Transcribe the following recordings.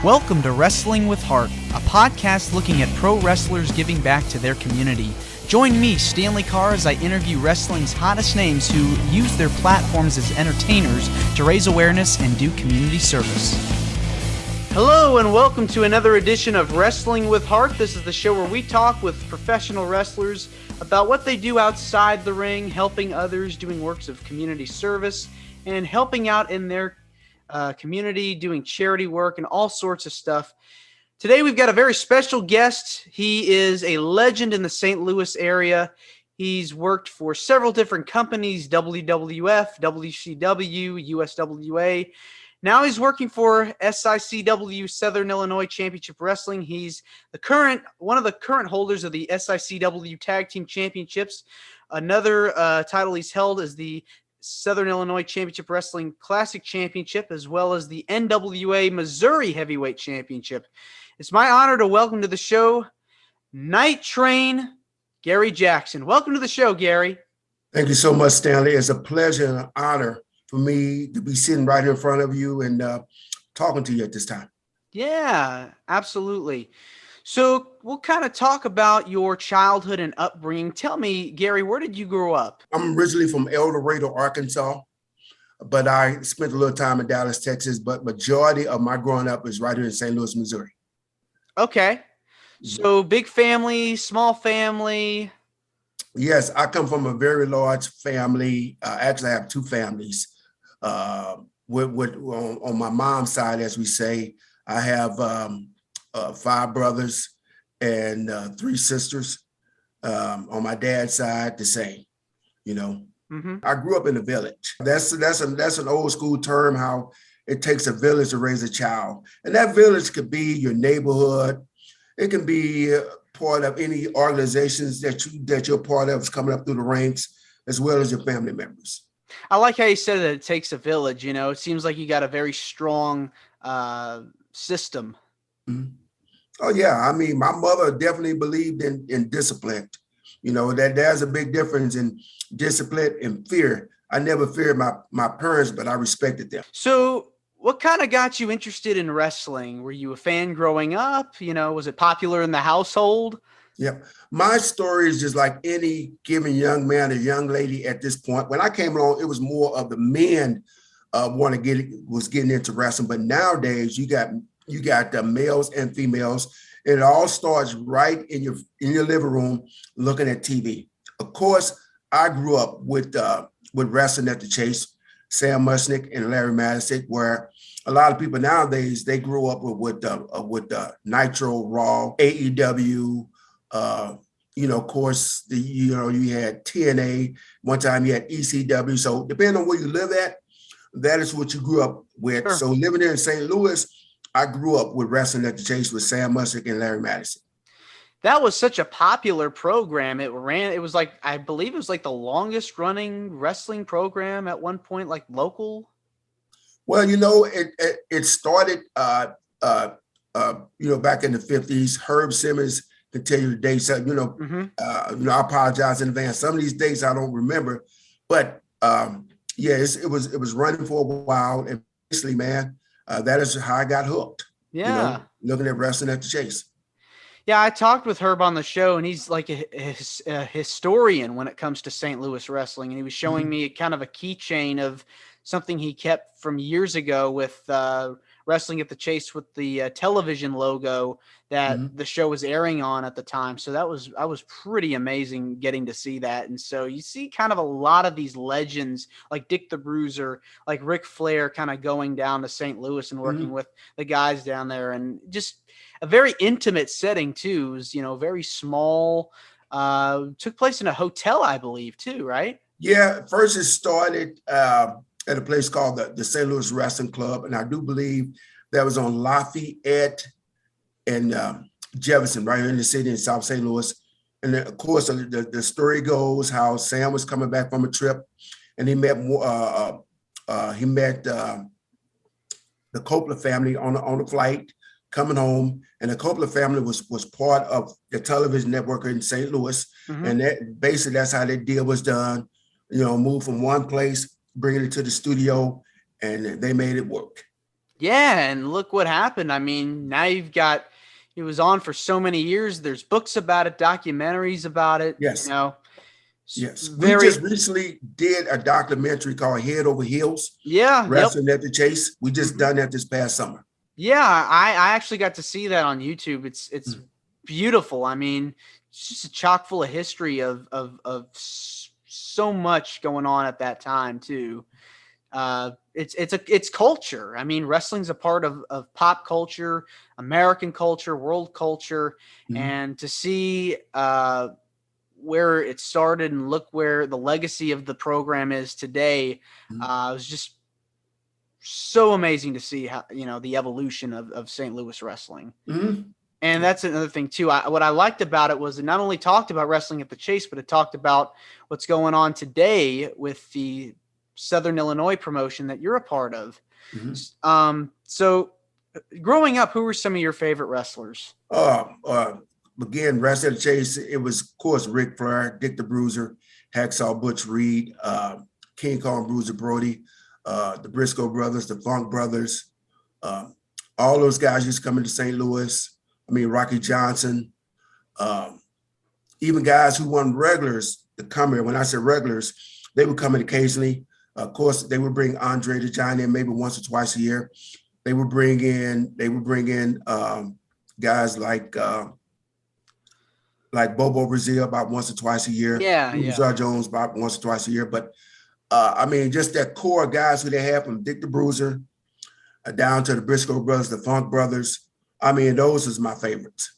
Welcome to Wrestling with Heart, a podcast looking at pro wrestlers giving back to their community. Join me, Stanley Carr, as I interview wrestling's hottest names who use their platforms as entertainers to raise awareness and do community service. Hello and welcome to another edition of Wrestling with Heart. This is the show where we talk with professional wrestlers about what they do outside the ring, helping others, doing works of community service, and helping out in their community, doing charity work and all sorts of stuff. Today we've got a very special guest. He is a legend in the St. Louis area. He's worked for several different companies, WWF, WCW, USWA. Now he's working for SICW, Southern Illinois Championship Wrestling. He's one of the current holders of the SICW Tag Team Championships. Another title he's held is the Southern Illinois Championship Wrestling Classic Championship, as well as the NWA Missouri Heavyweight Championship. It's my honor to welcome to the show Nighttrain, Gary Jackson. Welcome to the show, Gary. Thank you so much, Stanley. It's a pleasure and an honor for me to be sitting right in front of you and talking to you at this time. Yeah, absolutely. So we'll kind of talk about your childhood and upbringing. Tell me, Gary, where did you grow up? I'm originally from El Dorado, Arkansas, but I spent a little time in Dallas, Texas, but majority of my growing up is right here in St. Louis, Missouri. Okay. So big family, small family? Yes, I come from a very large family. Actually, I have two families. On my mom's side, as we say, I have 5 brothers and 3 sisters. On my dad's side, the same. You know, I grew up in a village. That's an old school term. How it takes a village to raise a child, and that village could be your neighborhood. It can be part of any organizations that you're part of, is coming up through the ranks, as well as your family members. I like how you said that it takes a village. You know, it seems like you got a very strong system. Mm-hmm. Oh yeah, I mean, my mother definitely believed in discipline. You know, that there's a big difference in discipline and fear. I never feared my parents, but I respected them. So what kind of got you interested in wrestling? Were you a fan growing up? You know, was it popular in the household? Yep. My story is just like any given young man or young lady at this point. When I came along, it was more of the men was getting into wrestling. But nowadays you got the males and females. It all starts right in your living room looking at TV. Of course, I grew up with wrestling at the Chase, Sam Mushnick and Larry Madison, where a lot of people nowadays, they grew up with Nitro, Raw, AEW. Of course, you had TNA. One time you had ECW. So depending on where you live at, that is what you grew up with. Sure. So living there in St. Louis, I grew up with wrestling at the Chase with Sam Mushnick and Larry Madison. That was such a popular program. I believe it was like the longest running wrestling program at one point, like local. Well, it started, back in the 50s. Herb Simmons can tell you the dates. I apologize in advance. Some of these dates I don't remember, but it was running for a while. And basically, man, that is how I got hooked. Yeah, looking at wrestling at the Chase. Yeah, I talked with Herb on the show, and he's like a historian when it comes to St. Louis wrestling, and he was showing me kind of a keychain of something he kept from years ago with wrestling at the Chase with the television logo that the show was airing on at the time. So I was pretty amazing getting to see that. And so you see kind of a lot of these legends like Dick the Bruiser, like Ric Flair, kind of going down to St. Louis and working with the guys down there, and just a very intimate setting too. It was, very small, took place in a hotel, I believe too, right? Yeah. First it started at a place called the St. Louis Wrestling Club. And I do believe that was on Lafayette and Jefferson, right here in the city in South St. Louis. And then, of course, the story goes how Sam was coming back from a trip and he met the Coppola family on the flight coming home. And the Coppola family was part of the television network in St. Louis. And that's how that deal was done. Moved from one place, bringing it to the studio, and they made it work. Yeah, and look what happened. I mean, now you've got it was on for so many years. There's books about it, documentaries about it, Yes. Yes. We very just recently did a documentary called Head Over Heels, yeah, yep. Wrestling at the Chase. We just Mhm. done that this past summer. Yeah, I actually got to see that on YouTube. It's Mm. beautiful. I mean, it's just a chock full of history of so much going on at that time too. It's culture. I mean, wrestling's a part of pop culture, American culture, world culture, Mhm. and to see where it started and look where the legacy of the program is today, Mhm. it was just so amazing to see how the evolution of St. Louis wrestling. Mhm. And that's another thing too. What I liked about it was it not only talked about wrestling at the Chase, but it talked about what's going on today with the Southern Illinois promotion that you're a part of. Mhm. So growing up, who were some of your favorite wrestlers? Uh, uh, Again, Wrestling at the Chase, it was, of course, Ric Flair, Dick the Bruiser, Hacksaw Butch Reed, King Kong Bruiser Brody, the Briscoe brothers, the Funk brothers. Um, all those guys used to come into St. Louis. I mean, Rocky Johnson, um, even guys who weren't regulars to come here. When I said regulars, they would come in occasionally. Of course, they would bring Andre the Giant in maybe once or twice a year. They would bring in guys like Bobo Brazil about once or twice a year. Yeah, yeah. Zar Jones about once or twice a year. But I mean, just that core guys who they have from Dick the Bruiser down to the Briscoe brothers, the Funk brothers. I mean, those is my favorites.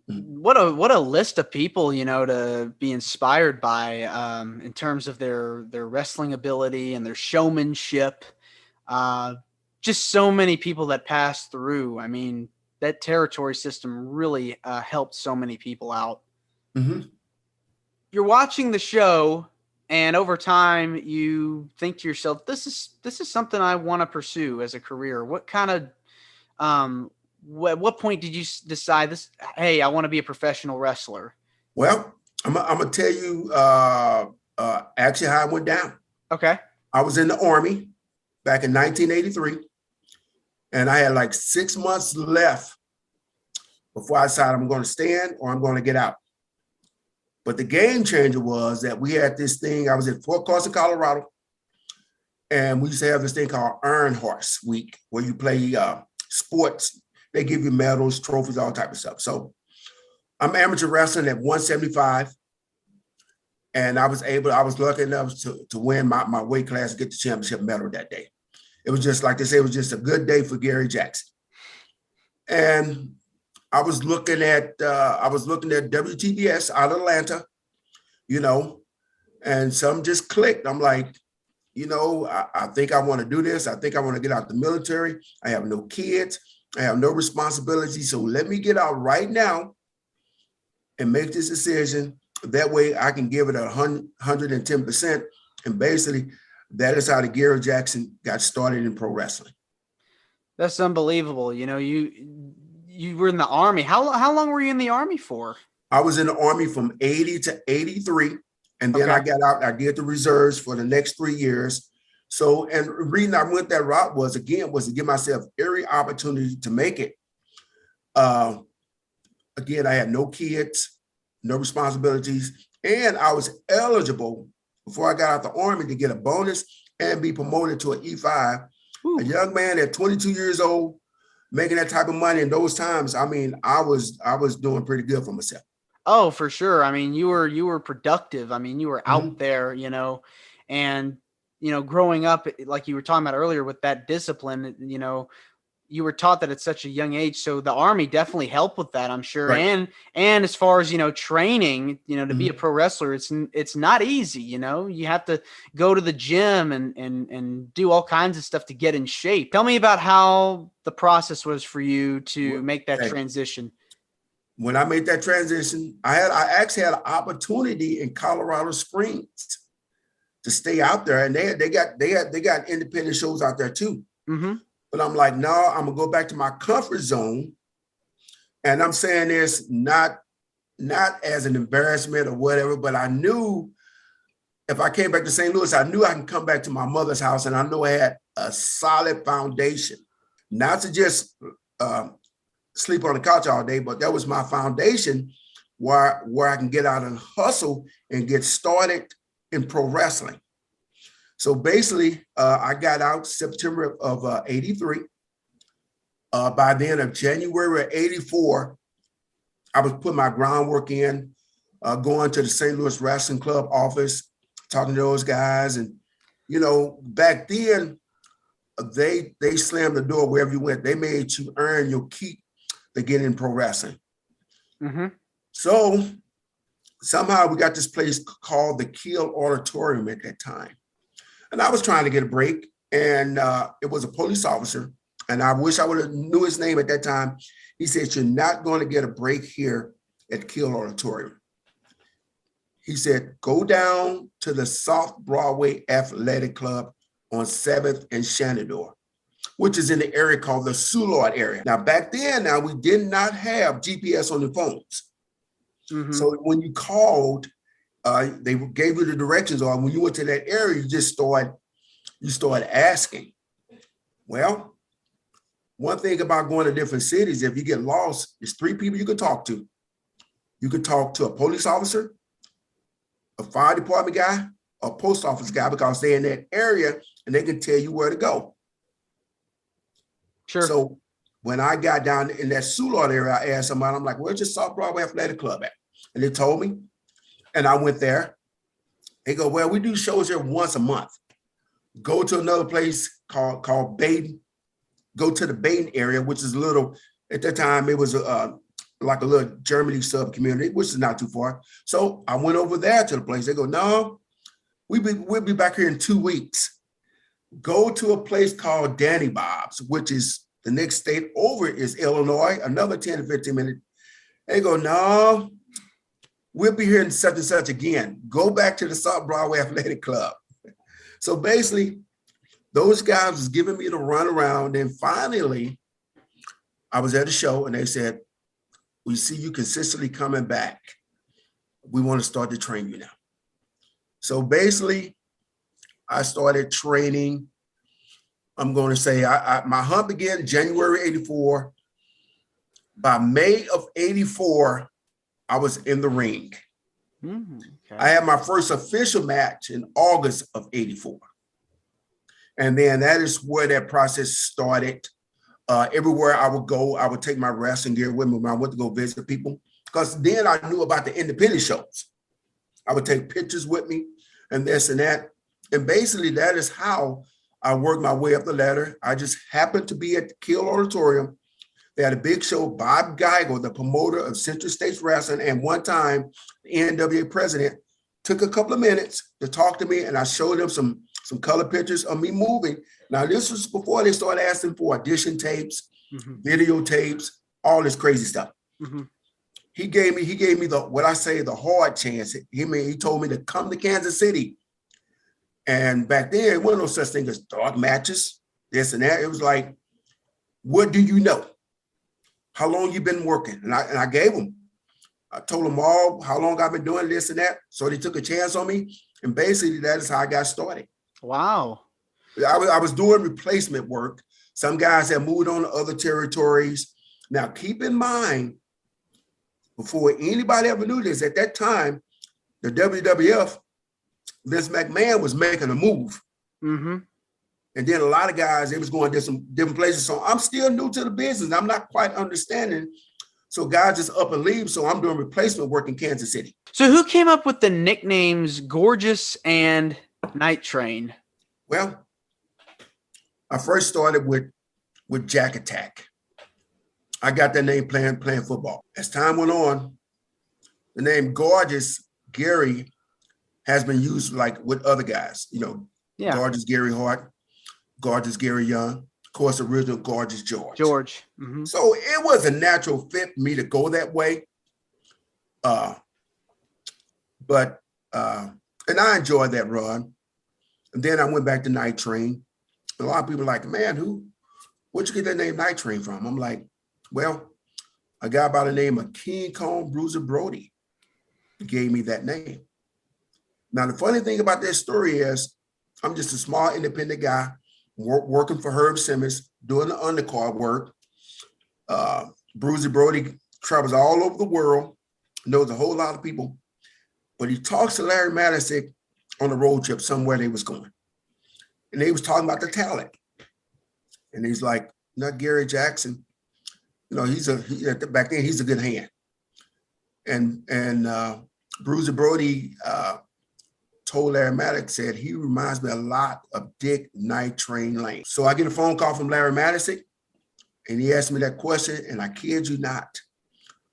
What a list of people to be inspired by in terms of their wrestling ability and their showmanship. Uh, just so many people that passed through. I mean, that territory system really helped so many people out. Mm-hmm. You're watching the show, and over time, you think to yourself, "This is something I want to pursue as a career." What kind of what point did you decide this? Hey, I want to be a professional wrestler. Well, I'm gonna tell you actually how it went down. Okay. I was in the Army back in 1983, and I had like 6 months left before I decided I'm going to stand or I'm going to get out. But the game changer was that we had this thing. I was in Fort Carson, Colorado, and we used to have this thing called Iron Horse Week, where you play sports. They give you medals, trophies, all type of stuff. So I'm amateur wrestling at 175, and I was lucky enough to win my weight class and get the championship medal that day. It was just like they say, it was just a good day for Gary Jackson. And I was looking at WTBS out of Atlanta, you know, and some just clicked. I'm like, I think I want to do this. I think I want to get out the military. I have no kids. I have no responsibility. So let me get out right now and make this decision. That way I can give it 110%. And basically, that is how the Gary Jackson got started in pro wrestling. That's unbelievable. You were in the Army. How long were you in the Army for? I was in the Army from 80 to 83. And then I Okay. got out, I did the reserves for the next 3 years. So, and the reason I went that route was to give myself every opportunity to make it. Uh, Again, I had no kids, no responsibilities, and I was eligible before I got out the Army to get a bonus and be promoted to an E5. A Whew. young man at 22 years old, making that type of money in those times. I mean, I was doing pretty good for myself. Oh, for sure. I mean, you were productive. I mean, you were out Mhm. there, and growing up, like you were talking about earlier, with that discipline, you were taught that at such a young age. So the Army definitely helped with that, I'm sure. Right. And as far as training, to be a Mhm. pro wrestler, it's not easy. You have to go to the gym and do all kinds of stuff to get in shape. Tell me about how the process was for you to make that Okay. transition. When I made that transition, I actually had an opportunity in Colorado Springs to stay out there, and they got independent shows out there too. Mm-hmm. But I'm like, no, I'm gonna go back to my comfort zone, and I'm saying this not as an embarrassment or whatever, but I knew if I came back to St. Louis, I knew I can come back to my mother's house, and I know I had a solid foundation not to just sleep on the couch all day, but that was my foundation where I can get out and hustle and get started in pro wrestling. So basically, I got out September of 83. By then of January of 84, I was putting my groundwork in, going to the St. Louis Wrestling Club office, talking to those guys. And, back then, they slammed the door wherever you went. They made you earn your keep to get in pro wrestling. Mm-hmm. So somehow we got this place called the Kiel Auditorium at that time. And I was trying to get a break, and it was a police officer. And I wish I would have knew his name at that time. He said, "You're not going to get a break here at Kiel Auditorium." He said, "Go down to the South Broadway Athletic Club on 7th and Shenandoah, which is in the area called the Soulard area." Now, back then, we did not have GPS on the phones. Mm-hmm. So when you called, they gave you the directions, or when you went to that area, you started asking. Well, one thing about going to different cities, if you get lost, there's 3 people you can talk to. You can talk to a police officer, a fire department guy, a post office guy, because they're in that area and they can tell you where to go. Sure. So when I got down in that Soulard area, I asked somebody, I'm like, "Where's the South Broadway Athletic Club at?" And they told me, and I went there. They go, "Well, we do shows here once a month. Go to another place called Baden. Go to the Baden area, which is at that time, it was like a little Germany sub community, which is not too far." So I went over there to the place. They go, "No, we'll be back here in 2 weeks. Go to a place called Danny Bob's, which is the next state over is Illinois, another 10 to 15 minutes." They go, "No, we'll be here in such and such again. Go back to the South Broadway Athletic Club." So basically, those guys was giving me the run around. And finally, I was at a show and they said, "We see you consistently coming back. We want to start to train you now." So basically, I started training. I'm going to say my hunt began January 84. By May of 84, I was in the ring. Mm-hmm. Okay. I had my first official match in August of 84. And then that is where that process started. Everywhere I would go, I would take my wrestling gear with me when I went to go visit people, because then I knew about the independent shows. I would take pictures with me and this and that. And basically, that is how I worked my way up the ladder. I just happened to be at the Kiel Auditorium. They had a big show. Bob Geigel, the promoter of Central States Wrestling, and one time the NWA president, took a couple of minutes to talk to me, and I showed them some color pictures of me moving. Now, this was before they started asking for audition tapes, Mm-hmm. videotapes, all this crazy stuff. Mm-hmm. He gave me the hard chance. He told me to come to Kansas City. And back then, there wasn't no such thing as dark matches, this and that. It was like, "What do you know? How long you been working?" And I gave them. I told them all how long I've been doing this and that. So they took a chance on me. And basically, that is how I got started. Wow. I was doing replacement work. Some guys had moved on to other territories. Now, keep in mind, before anybody ever knew this, at that time, the WWF, Vince McMahon was making a move. Mm-hmm. And then a lot of guys, they was going to some different places. So I'm still new to the business. I'm not quite understanding. So guys just up and leave. So I'm doing replacement work in Kansas City. So who came up with the nicknames Gorgeous and Nighttrain? Well, I first started with Jack Attack. I got that name playing football. As time went on, the name Gorgeous Gary has been used like with other guys, Yeah. Gorgeous Gary Hart, Gorgeous Gary Young, of course, original Gorgeous George. Mm-hmm. So it was a natural fit for me to go that way. And I enjoyed that run. And then I went back to Nighttrain. A lot of people are like, "Man, where'd you get that name Nighttrain from?" I'm like, well, a guy by the name of King Kong Bruiser Brody gave me that name. Now, the funny thing about this story is I'm just a small independent guy working for Herb Simmons. doing the undercard work. Bruiser Brody travels all over the world, knows a whole lot of people, but he talks to Larry Madison on a road trip somewhere they was going. And they was talking about the talent. And he's like, not Gary Jackson. Back then he's a good hand. And Bruiser Brody told Larry Maddox, said he reminds me a lot of Dick Nighttrain Lane. So I get a phone call from Larry Madison, and he asked me that question, and I kid you not,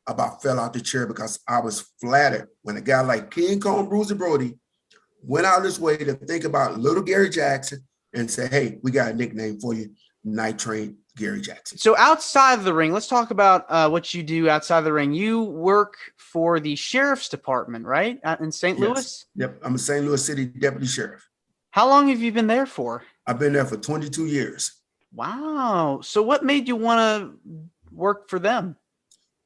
about fell out the chair because I was flattered when a guy like King Kong Bruiser Brody went out of his way to think about little Gary Jackson and say, hey, we got a nickname for you, Nighttrain Gary Jackson. So outside of the ring, let's talk about what you do outside of the ring. You work for the sheriff's department, right? In St. Louis? Yep. I'm a St. Louis City deputy sheriff. How long have you been there for? I've been there for 22 years. Wow. So what made you want to work for them?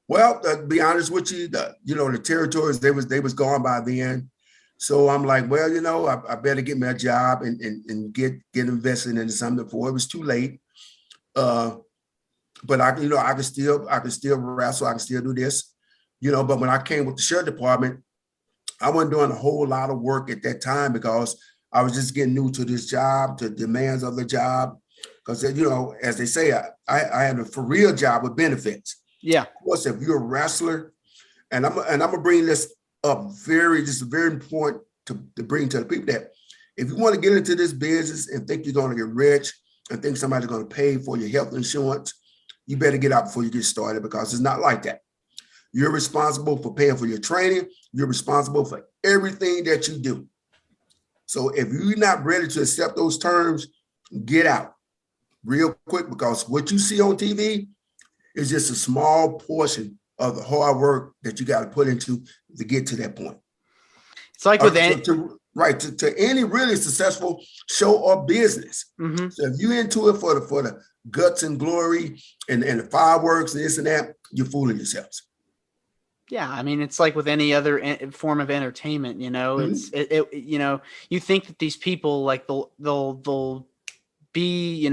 Well, to be honest with you, the territories, they was gone by then. So I'm like, well, I better get me a job and get invested into something before it was too late. But I can still wrestle. I can still do this, but when I came with the sheriff department, I wasn't doing a whole lot of work at that time because I was just getting new to this job, to demands of the job. Because, as they say, I had a for real job with benefits. Yeah. Of course, if you're a wrestler, and I'm gonna bring this up very important to bring to the people, that if you want to get into this business and think you're going to get rich and think somebody's going to pay for your health insurance, you better get out before you get started, because it's not like that. You're responsible for paying for your training. You're responsible for everything that you do. So if you're not ready to accept those terms, get out real quick, because what you see on TV is just a small portion of the hard work that you got to put into to get to that point. It's like with to any really successful show or business. Mm-hmm. So if you're into it for the guts and glory and the fireworks and this and that, you're fooling yourselves. Yeah, I mean, it's like with any other form of entertainment, mm-hmm. You think that these people, like they'll be,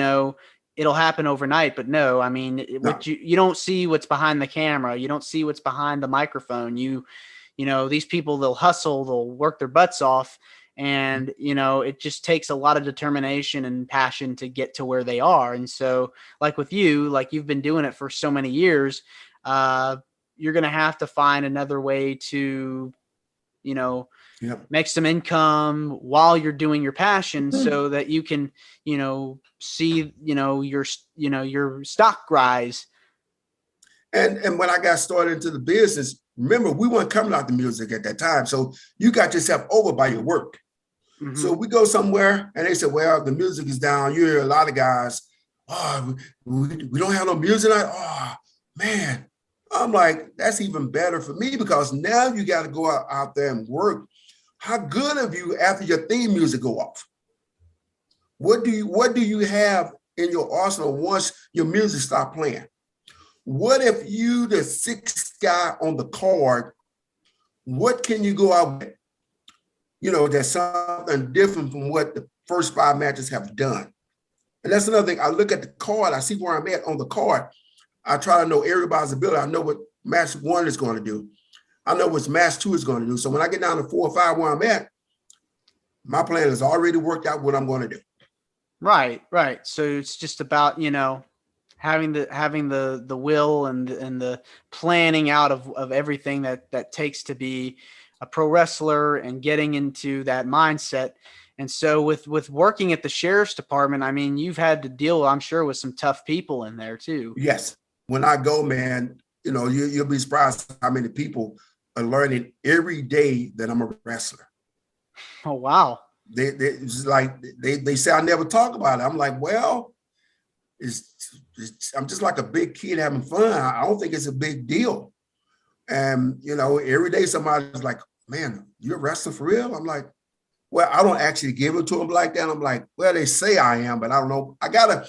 it'll happen overnight, but no, I mean, no. You don't see what's behind the camera. You don't see what's behind the microphone. These people, they'll hustle, they'll work their butts off. And, it just takes a lot of determination and passion to get to where they are. And so like with you, like you've been doing it for so many years, you're going to have to find another way to, make some income while you're doing your passion, so that you can, see, your stock rise. And when I got started into the business, remember, we weren't coming out the music at that time. So you got yourself over by your work. Mm-hmm. So we go somewhere and they said, well, the music is down. You hear a lot of guys, we don't have no music. Oh, man. I'm like, that's even better for me, because now you got to go out there and work. How good of you after your theme music go off? What do you have in your arsenal once your music stop playing? What if you the sixth guy on the card? What can you go out with? That's something different from what the first 5 matches have done. And that's another thing. I look at the card. I see where I'm at on the card. I try to know everybody's ability. I know what match 1 is going to do. I know what match 2 is going to do. So when I get down to 4 or 5 where I'm at, my plan has already worked out what I'm going to do. Right. So it's just about, having the will and the planning out of everything that takes to be a pro wrestler and getting into that mindset. And so with working at the sheriff's department, I mean, you've had to deal, I'm sure, with some tough people in there too. Yes. When I go, man, you'll be surprised how many people are learning every day that I'm a wrestler. Oh, wow. They say I never talk about it. I'm like, well, I'm just like a big kid having fun. I don't think it's a big deal. And, every day somebody's like, man, you're a wrestler for real? I'm like, well, I don't actually give it to them like that. I'm like, well, they say I am, but I don't know. I gotta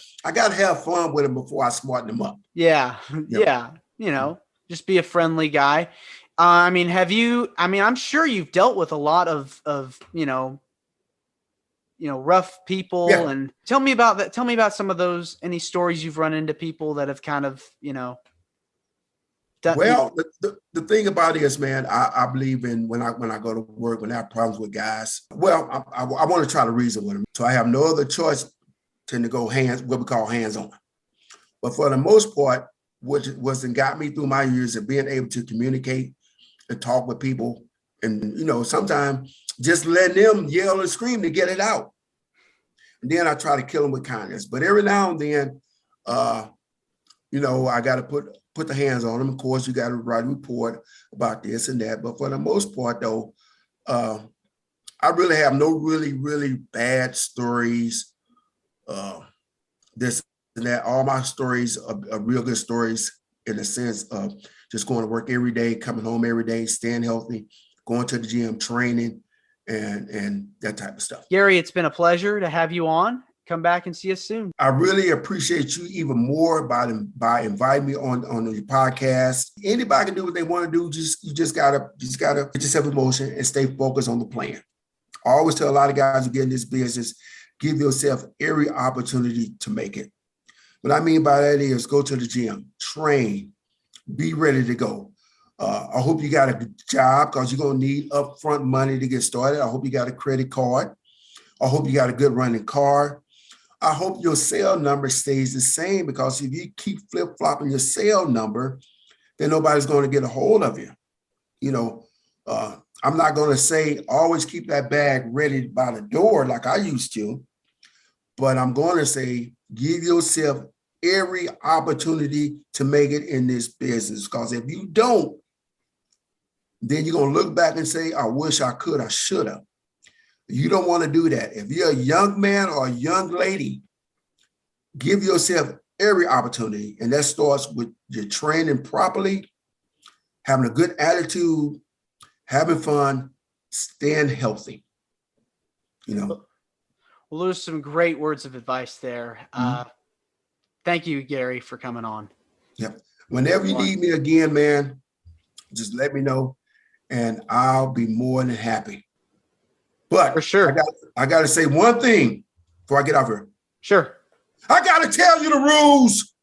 have fun with them before I smarten them up. Yeah. Yeah. Just be a friendly guy. I'm sure you've dealt with a lot of rough people. Yeah. And tell me about that. Tell me about some of those, any stories you've run into people that have kind of, Well, the thing about it is, man, I believe in when I go to work, when I have problems with guys, well, I want to try to reason with them. So I have no other choice than to go what we call hands-on. But for the most part, what got me through my years of being able to communicate and talk with people, and sometimes just letting them yell and scream to get it out. And then I try to kill them with kindness. But every now and then, I got to put the hands on them. Of course, you got to write a report about this and that. But for the most part, though, I really have no really, really bad stories. This and that. All my stories are real good stories in the sense of just going to work every day, coming home every day, staying healthy, going to the gym, training, and that type of stuff. Gary, it's been a pleasure to have you on. Come back and see us soon. I really appreciate you even more by inviting me on your podcast. Anybody can do what they want to do. You just gotta get yourself in motion and stay focused on the plan. I always tell a lot of guys who get in this business, give yourself every opportunity to make it. What I mean by that is go to the gym, train, be ready to go. I hope you got a good job because you're going to need upfront money to get started. I hope you got a credit card. I hope you got a good running car. I hope your cell number stays the same because if you keep flip-flopping your cell number, then nobody's going to get a hold of you. I'm not going to say always keep that bag ready by the door like I used to, but I'm going to say give yourself every opportunity to make it in this business because if you don't, then you're going to look back and say, I wish I could, I should have. You don't want to do that. If you're a young man or a young lady, give yourself every opportunity. And that starts with your training properly, having a good attitude, having fun, staying healthy. Well, there's some great words of advice there. Thank you, Gary, for coming on. Yep. Whenever you need me again, man, just let me know and I'll be more than happy. But for sure, I got to say one thing before I get off here. Sure. I got to tell you the rules.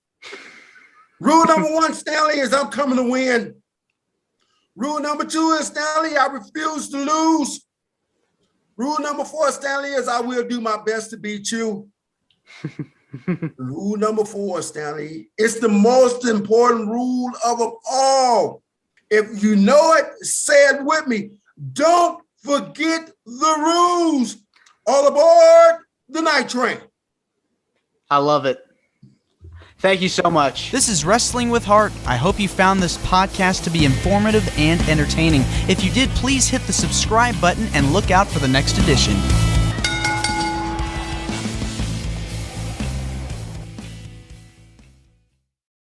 Rule number 1, Stanley, is I'm coming to win. Rule number 2 is, Stanley, I refuse to lose. Rule number 4, Stanley, is I will do my best to beat you. Rule number 4, Stanley, it's the most important rule of them all. If you know it, say it with me. Don't forget the rules. All aboard the Night Train. I love it. Thank you so much. This is Wrestling with Heart. I hope you found this podcast to be informative and entertaining. If you did, please hit the subscribe button and look out for the next edition.